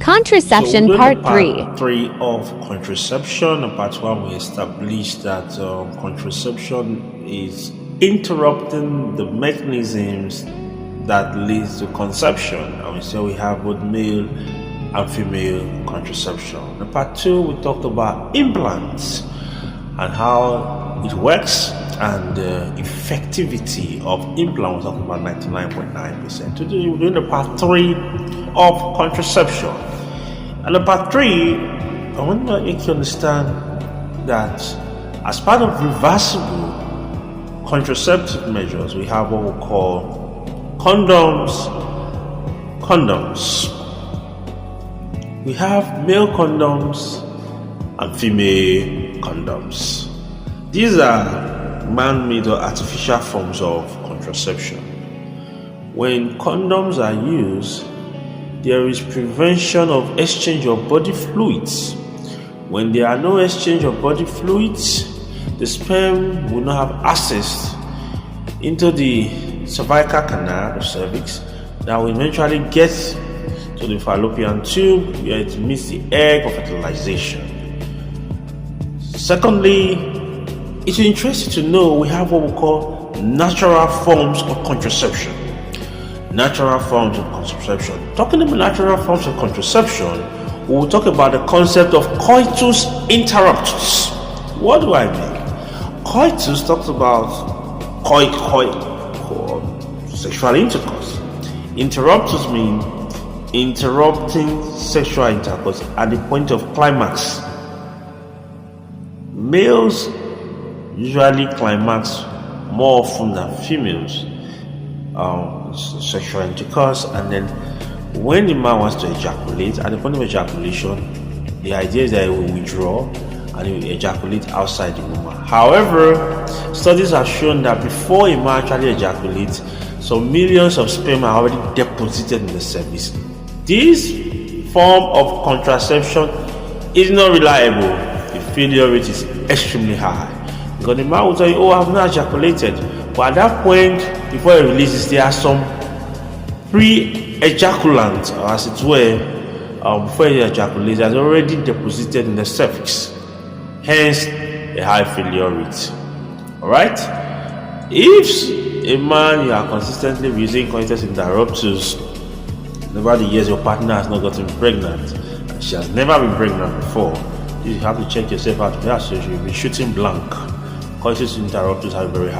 Contraception So Part during 3. part 3 of contraception, in part 1 we established that contraception is interrupting the mechanisms that leads to conception, and we say we have both male and female contraception. In part 2 we talked about implants and how it works and the effectivity of implant. We're talking about 99.9%. Today we're doing the part 3 of contraception. And in part 3, I want to make you understand that as part of reversible contraceptive measures, we have what we call condoms. We have male condoms and female condoms. These are man-made or artificial forms of contraception. When condoms are used, there is prevention of exchange of body fluids. When there are no exchange of body fluids, the sperm will not have access into the cervical canal, the cervix, that will eventually get to the fallopian tube where it meets the egg for fertilization. Secondly, it's interesting to know we have what we call natural forms of contraception. Natural forms of contraception. Talking about natural forms of contraception, we will talk about the concept of coitus interruptus. What do I mean? Coitus talks about sexual intercourse. Interruptus means interrupting sexual intercourse at the point of climax. Males usually climax more often than females, sexual intercourse, and then when the man wants to ejaculate, at the point of ejaculation, the idea is that he will withdraw and he will ejaculate outside the woman. However, studies have shown that before a man actually ejaculates, some millions of sperm are already deposited in the cervix. This form of contraception is not reliable. The failure rate is extremely high. Because the man will tell you, I've not ejaculated. But at that point, before he releases, there are some pre-ejaculant, or as it were, before he ejaculates, has already deposited in the cervix. Hence, a high failure rate. Alright? If a man, you are consistently using coitus interruptus, over the years your partner has not gotten pregnant, and she has never been pregnant before, you have to check yourself out. Perhaps you should be shooting blank. Coitus interruptus have very high